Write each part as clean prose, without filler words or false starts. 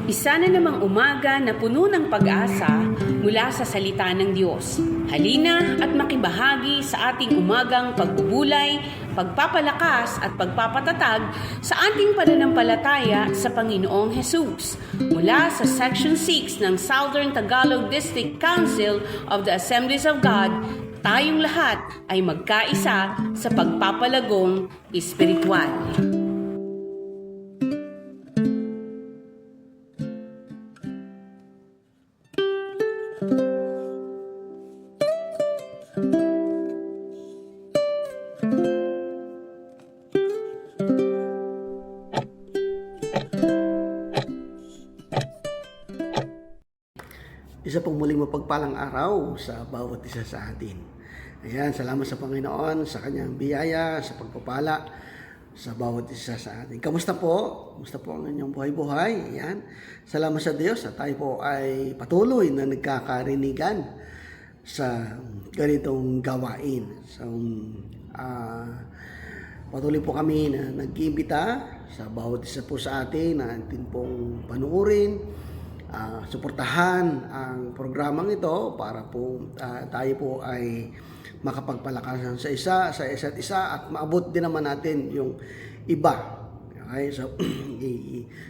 Isa na namang umaga na puno ng pag-asa mula sa salita ng Diyos. Halina at makibahagi sa ating umagang pagbubulay, pagpapalakas at pagpapatatag sa ating pananampalataya sa Panginoong Hesus. Mula sa Section 6 ng Southern Tagalog District Council of the Assemblies of God, tayong lahat ay magkaisa sa pagpapalagong espiritual. Isa pong muling mapagpalang araw sa bawat isa sa atin. Ayan, salamat sa Panginoon, sa kanyang biyaya, sa pagpapala, sa bawat isa sa atin. Kamusta po? Kamusta po ang inyong buhay-buhay? Ayan, salamat sa Diyos at tayo po ay patuloy na nagkakarinigan sa ganitong gawain. So, patuloy po kami na nag-iimbita sa bawat isa po sa atin na atin pong panuorin, suportahan ang programang ito para po tayo po ay makapagpalakasan sa isa't isa at maabot din naman natin yung iba. Okay, so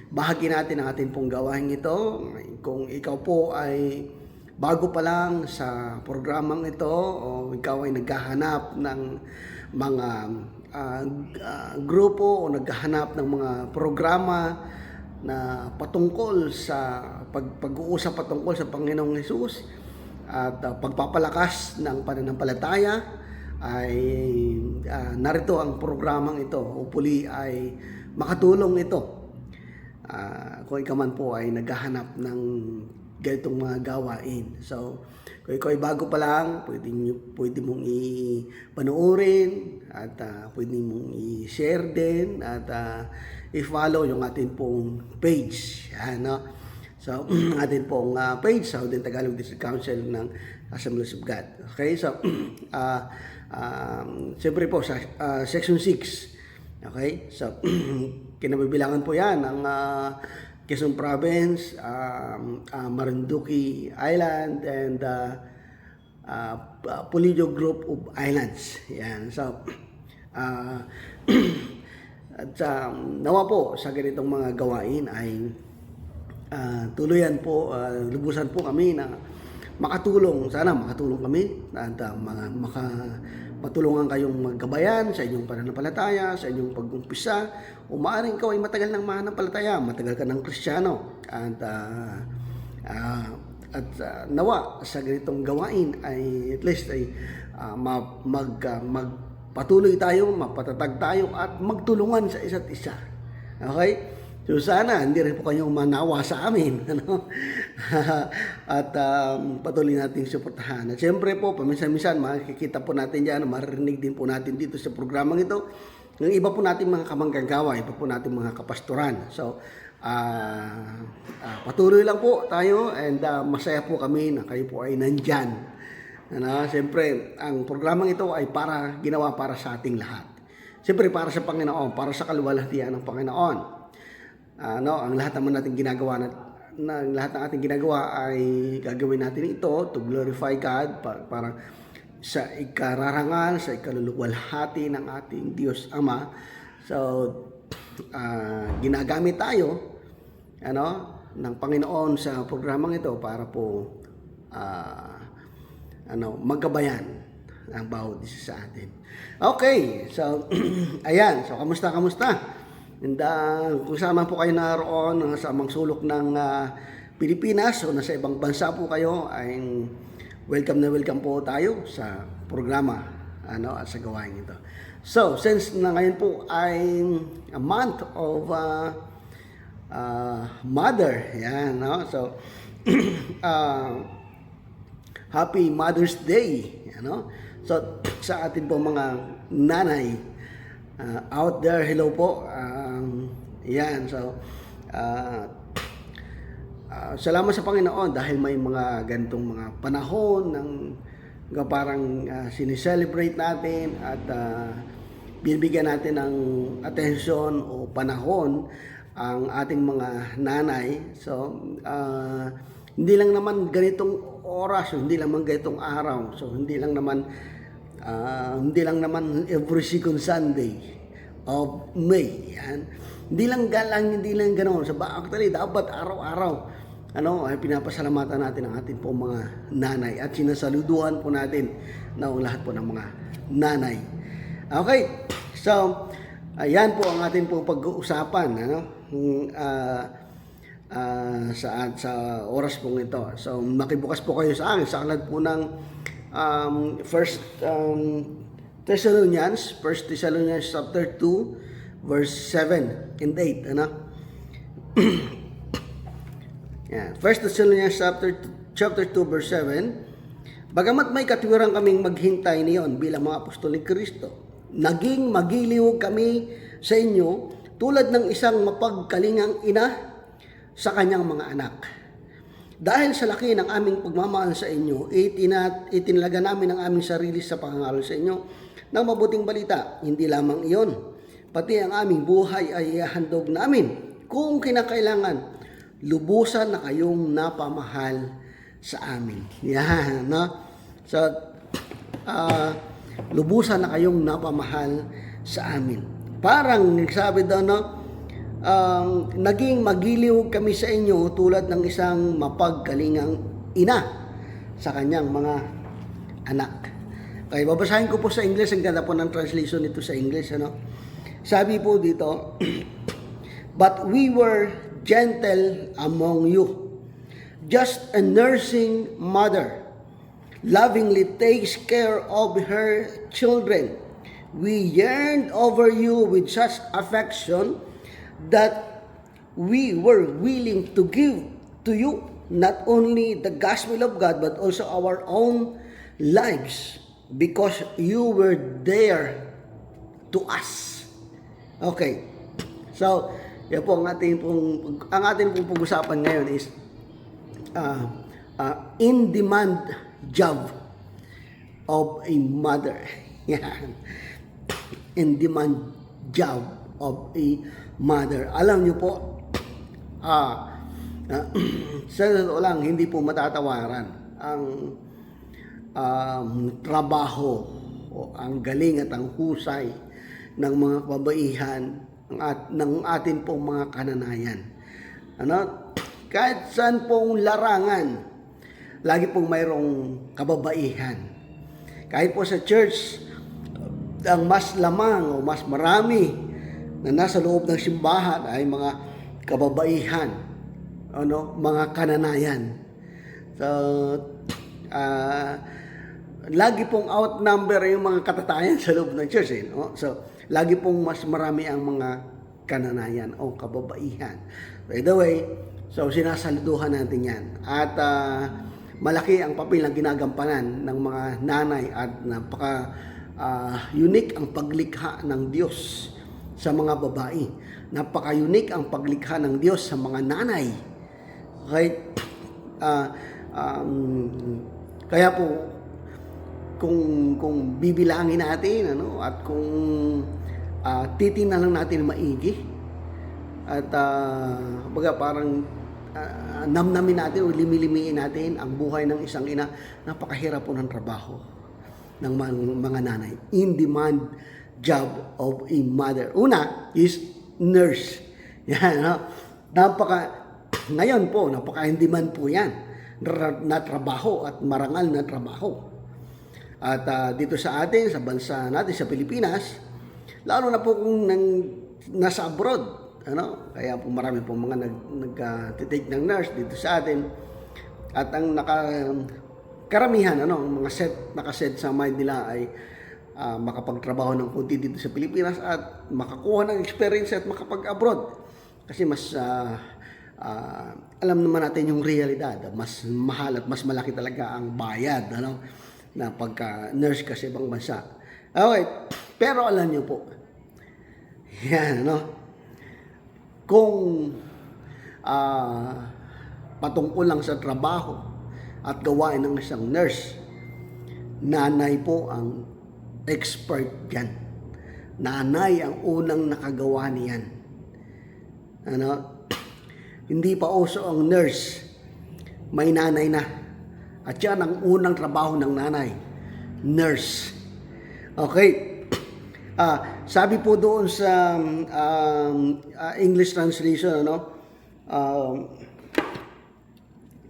bahagi natin ang atin pong gawain ito. Kung ikaw po ay bago pa lang sa programang ito o ikaw ay naghahanap ng mga grupo o naghahanap ng mga programa na patungkol sa pag-uusap patungkol sa Panginoong Hesus at pagpapalakas ng pananampalataya, ay narito ang programang ito. Hopefully ay makatulong ito. Kung ikaw man po ay naghahanap ng ganitong mga gawain. So, kung ikaw ay bago pa lang, pwede mong i-panoorin at pwede mong i-share din at i-follow yung atin pong page. Yan, no? So, atin pong page, Southern Tagalog District Council ng Assemblies of God. Okay, so, siyempre po sa Section 6. Okay, so, kinabibilangan po yan ng Quezon Province, Marinduque Island, and Pulido Group of Islands. Yan. So, at nawa po sa ganitong mga gawain ay tuluyan po, lubusan po kami na makatulong. Sana makatulong kami at matulungan kayong maggabayan sa inyong pananampalataya, sa inyong pag-umpisa. O maaaring ikaw ay matagal ng mananampalataya, matagal ka ng Kristiyano. At nawa sa ganitong gawain ay at least ay magpatuloy tayo, mapatatag tayo at magtulungan sa isa't isa. Okay? So sana hindi rin po kayong manawa sa amin, ano? At patuloy nating suportahan. At siyempre po, paminsan-minsan makikita po natin diyan, maririnig din po natin dito sa programang ito ng iba po nating mga kamanggagawa, iba po nating mga kapastoran. So patuloy lang po tayo and masaya po kami na kayo po ay nandyan. Ano? Siyempre, ang programang ito ay ginawa para sa ating lahat. Siyempre, para sa Panginoon, para sa kaluwalhatian ng Panginoon. Ang lahat naman natin ginagawa lahat ng ating ginagawa ay gagawin natin ito to glorify God, para sa ikararangal, sa ikaluluwalhati ng ating Diyos Ama. So, ginagamit tayo ng Panginoon sa programang ito para po magkabayan ang bawat isa sa atin. Okay, so ayan, so kamusta? And kung saan man po kayo naroon sa amang sulok ng Pilipinas o nasa ibang bansa po kayo, ay welcome na welcome po tayo sa programa at sa gawain ito. So, since na ngayon po ay a month of Mother, yan, no? So, Happy Mother's Day, So, sa atin po mga nanay out there, hello po. Yan, so salamat sa Panginoon dahil may mga ganitong mga panahon ng parang sineselebrate natin at binibigyan natin ng atensyon o panahon ang ating mga nanay. So, hindi lang naman ganitong oras, hindi lang naman ganitong araw. So, hindi lang naman every second Sunday of May. Yan. Hindi lang ganoon. So, actually, dapat araw-araw ay pinapasalamatan natin ang ating po mga nanay at sinasaluduhan po natin na lahat po ng mga nanay. Okay, so ayan po ang ating po pag-uusapan sa oras pong ito. So makibukas po kayo sa akin sa aklat po ng First Thessalonians chapter 2 verse 7 and 8. Yeah. 1 Thessalonians chapter 2 verse 7. Bagamat may katwiran kaming maghintay niyon bilang mga apostol ni Kristo, naging magiliw kami sa inyo tulad ng isang mapagkalingang ina sa kanyang mga anak. Dahil sa laki ng aming pagmamahal sa inyo, itinalaga namin ang aming sarili sa pangangaral sa inyo ng mabuting balita. Hindi lamang iyon, pati ang aming buhay ay ihahandog namin kung kinakailangan. Lubusan na kayong napamahal sa amin. Yan, no? So, lubusan na kayong napamahal sa amin. Parang nagsabi daw, naging magiliw kami sa inyo tulad ng isang mapagkalingang ina sa kanyang mga anak. Okay, babasahin ko po sa English. Ang ganda po ng translation nito sa English. Sabi po dito, but we were gentle among you, just a nursing mother lovingly takes care of her children. We yearned over you with such affection that we were willing to give to you not only the gospel of God but also our own lives because you were there to us. Okay, so yan po ang ating pong pag-usapan ngayon is in-demand job of a mother. Yan. In-demand job of a mother. Alam niyo po, sa totoo lang, hindi po matatawaran ang trabaho o ang galing at ang husay ng mga kababaihan ng atin pong mga kananayan. Kahit saan pong larangan, lagi pong mayroong kababaihan. Kahit po sa church, ang mas lamang o mas marami na nasa loob ng simbahan ay mga kababaihan, mga kananayan. So, lagi pong outnumber yung mga katatayan sa loob ng church. So, lagi pong mas marami ang mga kananayan o kababaihan. By the way, so sinasaluduhan natin yan. At malaki ang papel na ginagampanan ng mga nanay at napaka-unique ang paglikha ng Diyos sa mga babae. Napaka-unique ang paglikha ng Diyos sa mga nanay. Okay? Kaya po, kung bibilangin natin at kung titingnan lang natin maigi at parang namnamin natin o limilimiin natin ang buhay ng isang ina, napakahirap po ng trabaho ng mga nanay. In-demand job of a mother. Una is nurse. Yan, ngayon po, napaka-in-demand po yan na trabaho at marangal na trabaho. At dito sa atin, sa bansa natin, sa Pilipinas, lalo na po kung nasa abroad, kaya po marami po mga nag-take ng nurse dito sa atin. At ang karamihan, mga nakaset sa mind nila ay makapagtrabaho ng kunti dito sa Pilipinas at makakuha ng experience at makapag-abroad. Kasi mas alam naman natin yung realidad, mas mahal at mas malaki talaga ang bayad, na pagka-nurse ka sa ibang bansa. Okay, pero alam niyo po, yan, kung patungkol lang sa trabaho at gawain ng isang nurse, nanay po ang expert dyan. Nanay ang unang nakagawa niyan. Ano? Hindi pa uso ang nurse. May nanay na. At yan ang unang trabaho ng nanay. Nurse. Okay. Sabi po doon sa English translation, ano?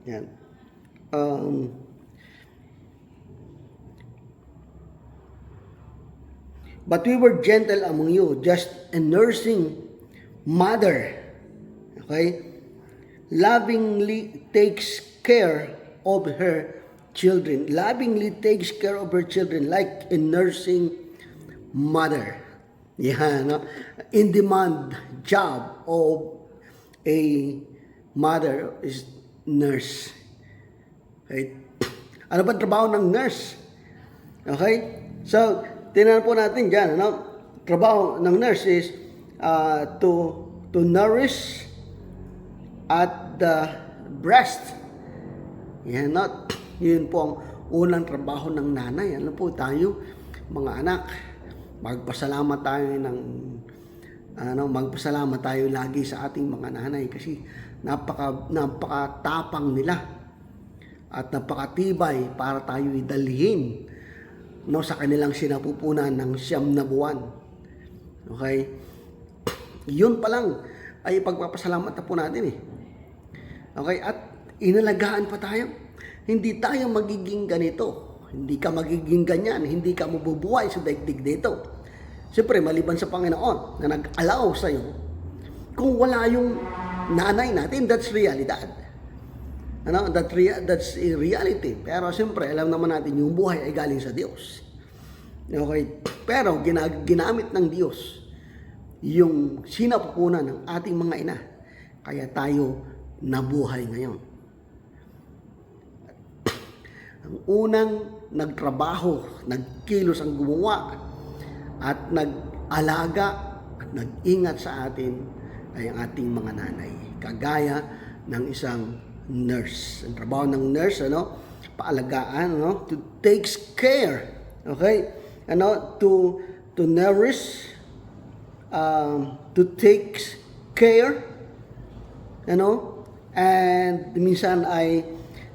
Yan. But we were gentle among you, just a nursing mother. Okay? Lovingly takes care of her children. Lovingly takes care of her children like a nursing mother. Yan, no? In-demand job of a mother is nurse. Okay? Ano ba trabaho ng nurse? Okay? So, tingnan po natin dyan, ano? Trabaho ng nurse is to nourish at the breast. Yan, not? Yun po ang unang trabaho ng nanay. Ano po tayo, mga anak, magpasalamat tayo magpasalamat tayo lagi sa ating mga nanay kasi napakatapang nila at napakatibay para tayo idalhin sa kanilang sinapupunan ng 9 na buwan. Okay? Yun pa lang ay pagpapasalamat na po natin eh. Okay? At inalagaan pa tayo. Hindi tayo magiging ganito. Hindi ka magiging ganyan. Hindi ka mabubuhay sa daigdig dito. Siyempre, maliban sa Panginoon na nag-allow sa'yo, kung wala yung nanay natin, that's realidad. Ano? That's a reality. Pero siyempre, alam naman natin yung buhay ay galing sa Diyos. Okay? Pero ginamit ng Diyos yung sinapupunan ng ating mga ina. Kaya tayo nabuhay ngayon. Ang unang nagtrabaho, nagkilos ang gumawa, at nag-alaga at nag-ingat sa atin ay ang ating mga nanay. Kagaya ng isang nurse. Ang trabaho ng nurse, paalagaan, to takes care, okay? To nourish, to take care, and minsan ay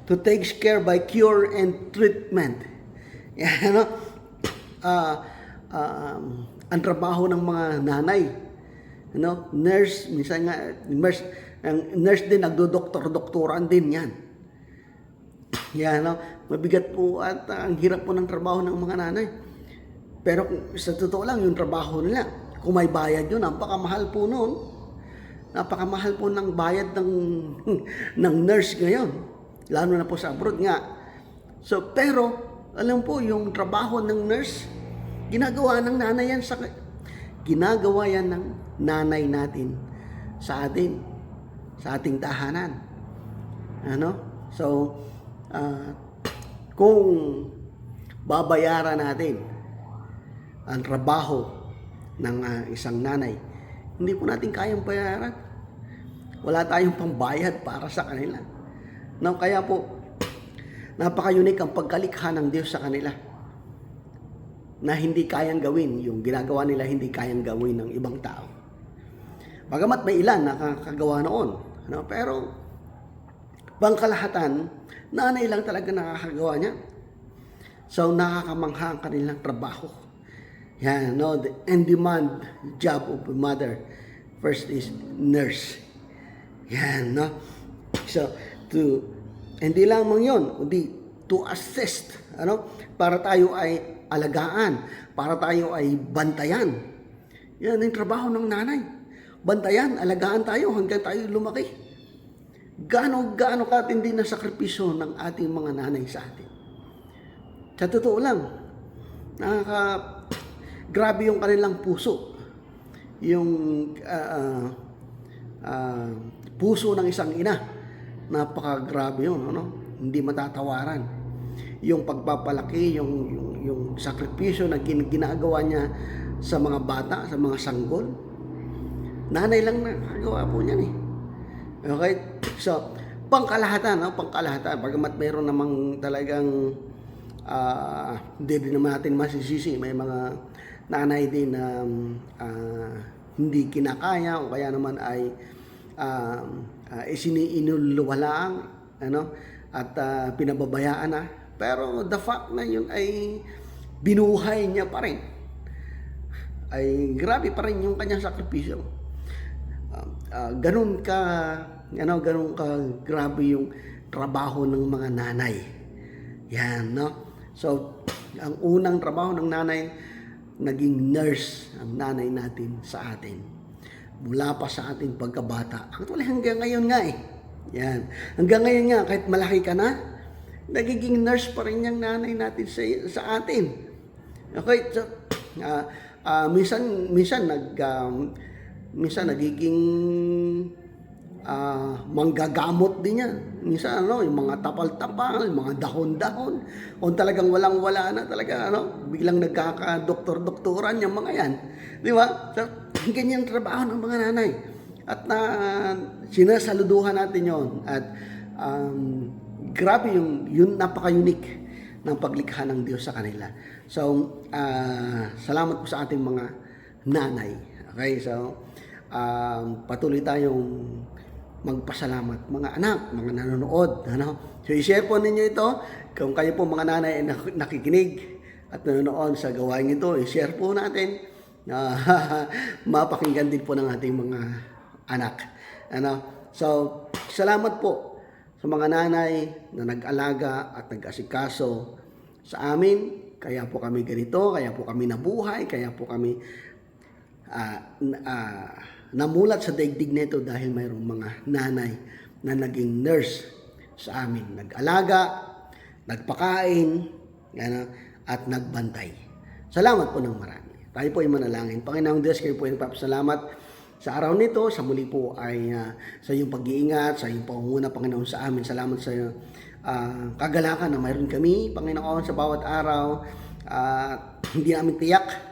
to take care by cure and treatment. Yan, ang trabaho ng mga nanay, nurse, minsan nga, nurse din, nagdodoktor-doktoran din yan. Yan, mabigat po at ang hirap po ng trabaho ng mga nanay. Pero sa totoo lang, yung trabaho nila, kung may bayad yun, napakamahal po noon. Napakamahal po ng bayad ng nurse ngayon. Lalo na po sa abroad nga. So, pero, alam po, yung trabaho ng nurse, ginagawa ng nanay yan ginagawa yan ng nanay natin sa ating tahanan. So, kung babayaran natin ang trabaho ng isang nanay, hindi po natin kayang bayaran. Wala tayong pambayad para sa kanila. Kaya po, napaka-unique ang pagkalikha ng Diyos sa kanila na hindi kayang gawin. Yung ginagawa nila, hindi kayang gawin ng ibang tao. Bagamat may ilan nakakagawa noon. Pero, pangkalahatan, nanay lang talaga nakakagawa niya. So, nakakamangha ang kanilang trabaho. Yan, the in-demand job of a mother. First is nurse. Yan, So, hindi lamang yun, kundi to assist, para tayo ay alagaan, para tayo ay bantayan. Yan ang trabaho ng nanay. Bantayan, alagaan tayo hanggang tayo lumaki. Gaano katindi na sakripisyo ng ating mga nanay sa atin. Sa totoo lang, grabe yung kanilang puso. Yung puso ng isang ina, napakagrabe yun, hindi matatawaran. Yung pagpapalaki, yung sakripisyo na ginagawa niya sa mga bata, sa mga sanggol. Nanay lang nakagawa po niyan eh. Okay? So, pangkalahatan. Bagamat mayroon namang talagang hindi din naman natin masisisi. May mga nanay din na hindi kinakaya o kaya naman ay isiniinulwalang, ano, at pinababayaan na. Pero the fact na yun ay binuhay niya pa rin, ay grabe pa rin yung kanyang sakripisyo. Ganun ka grabe yung trabaho ng mga nanay. Yan, no? So, ang unang trabaho ng nanay, naging nurse ang nanay natin sa atin. Mula pa sa ating pagkabata. Actually, hanggang ngayon nga eh. Yan. Hanggang ngayon nga, kahit malaki ka na, nagiging nurse pa rin yung nanay natin sa atin. Okay, so, minsan nagiging manggagamot din yan. Minsan yung mga tapal-tapal, mga dahon-dahon. Kung talagang walang-wala na talaga, biglang nagkaka-doktor-doktoran yung mga yan. Di ba? So, ganyan trabaho ng mga nanay. At sinasaluduhan natin yon. At grabe yun napaka-unique ng paglikha ng Diyos sa kanila. So, salamat po sa ating mga nanay. Okay, so, patuloy tayong magpasalamat, mga anak, mga nanonood. So, i-share po ninyo ito. Kung kayo po mga nanay ay nakikinig at nanonood sa gawain ito, i-share po natin na mapakinggan din po ng ating mga anak. So, salamat po sa mga nanay na nag-alaga at nag-asikaso sa amin. Kaya po kami ganito, kaya po kami nabuhay, kaya po kami namulat sa daigdig nito dahil mayroong mga nanay na naging nurse sa amin. Nag-alaga, nagpakain, at nagbantay. Salamat po ng marami. Tayo po ay manalangin. Panginoong Diyos, kayo po ay nagpapasalamat sa araw nito. Sa muli po ay sa iyong pag-iingat, sa iyong pangunguna, Panginoon, sa amin. Salamat sa kagalakan na mayroon kami, Panginoon, sa bawat araw. Hindi namin tiyak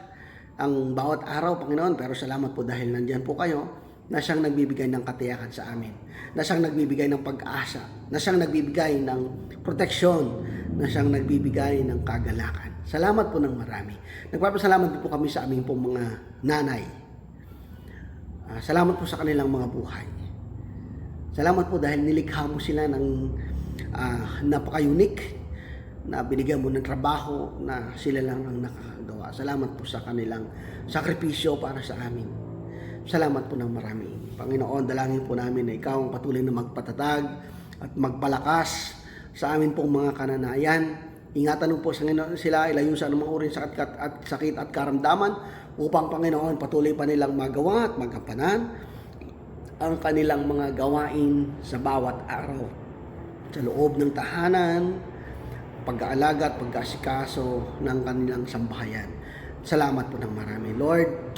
ang bawat araw, Panginoon, pero salamat po dahil nandiyan po kayo na siyang nagbibigay ng katiyakan sa amin, na siyang nagbibigay ng pag-asa, na siyang nagbibigay ng proteksyon, na siyang nagbibigay ng kagalakan. Salamat po ng marami. Nagpapasalamat po kami sa aming pong mga nanay. Salamat po sa kanilang mga buhay. Salamat po dahil nilikha mo sila ng napaka-unique, na binigyan mo ng trabaho na sila lang ang nakakagawa. Salamat po sa kanilang sakripisyo para sa amin. Salamat po ng marami. Panginoon, dalangin po namin na ikaw ang patuloy na magpatatag at magpalakas sa amin pong mga kananayan. Ingatan mo po sa Panginoon sila, ilayo sa anumang uri sakit at karamdaman upang, Panginoon, patuloy pa nilang magawa at magampanan ang kanilang mga gawain sa bawat araw. Sa loob ng tahanan, pag-aalaga at pag-asikaso ng kanilang sambahayan. Salamat po ng marami. Lord,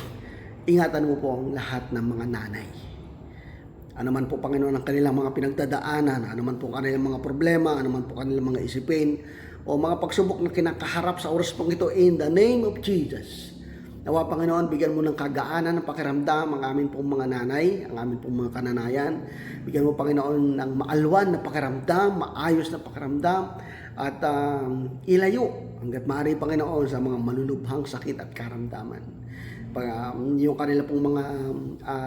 ingatan mo po ang lahat ng mga nanay. Ano man po, Panginoon, ang kanilang mga pinagdadaanan, ano man po kanilang mga problema, ano man po kanilang mga isipin, o mga pagsubok na kinakaharap sa oras pong ito, in the name of Jesus. Nawa, Panginoon, bigyan mo ng kagaanan ng pakiramdam ang aming pong mga nanay, ang aming pong mga kananayan. Bigyan mo, Panginoon, ng maalwan na pakiramdam, maayos na pakiramdam, at ilayo hanggat maaari, Panginoon, sa mga malulubhang sakit at karamdaman. Yung kanila pong mga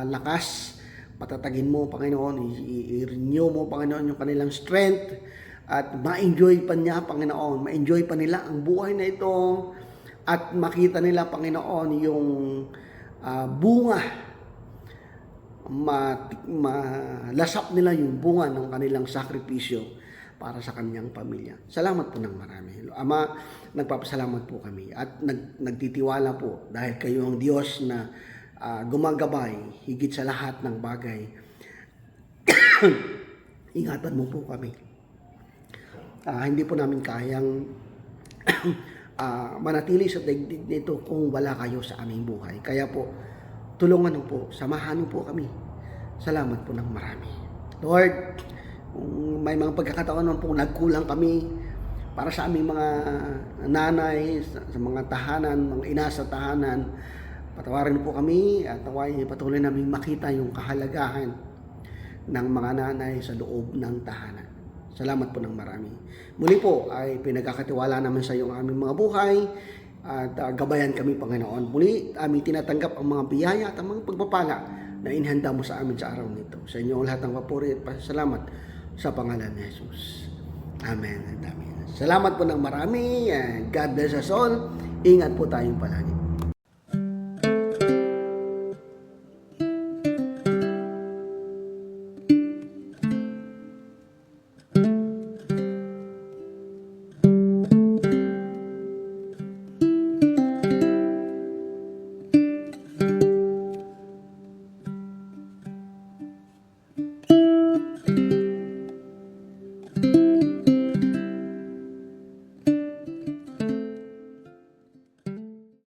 lakas, patatagin mo, Panginoon, i-renew mo, Panginoon, yung kanilang strength, at ma-enjoy pa niya, Panginoon, ma-enjoy pa nila ang buhay na ito, at makita nila, Panginoon, yung bunga, malasap nila yung bunga ng kanilang sakripisyo para sa kanyang pamilya. Salamat po ng marami. Ama, nagpapasalamat po kami at nagtitiwala po dahil kayo ang Diyos na gumagabay higit sa lahat ng bagay. Ingatan mo po kami. Hindi po namin kayang manatili sa daigdig nito kung wala kayo sa aming buhay. Kaya po, tulungan mo po, samahan mo po kami. Salamat po ng marami. Lord, kung may mga pagkakataon naman po nagkulang kami para sa aming mga nanay, sa mga tahanan, mga ina sa tahanan, patawarin po kami at patuloy namin makita yung kahalagahan ng mga nanay sa loob ng tahanan. Salamat po ng marami. Muli po ay pinagkakatiwala naman sa iyo ang aming mga buhay at gabayan kami, Panginoon. Muli aming tinatanggap ang mga biyaya at ang mga pagpapala na inihanda mo sa amin sa araw nito. Sa inyo ang lahat ng papuri at pasasalamat sa pangalan ni Jesus. Amen and amen. Salamat po ng marami. God bless us all. Ingat po tayong palagi.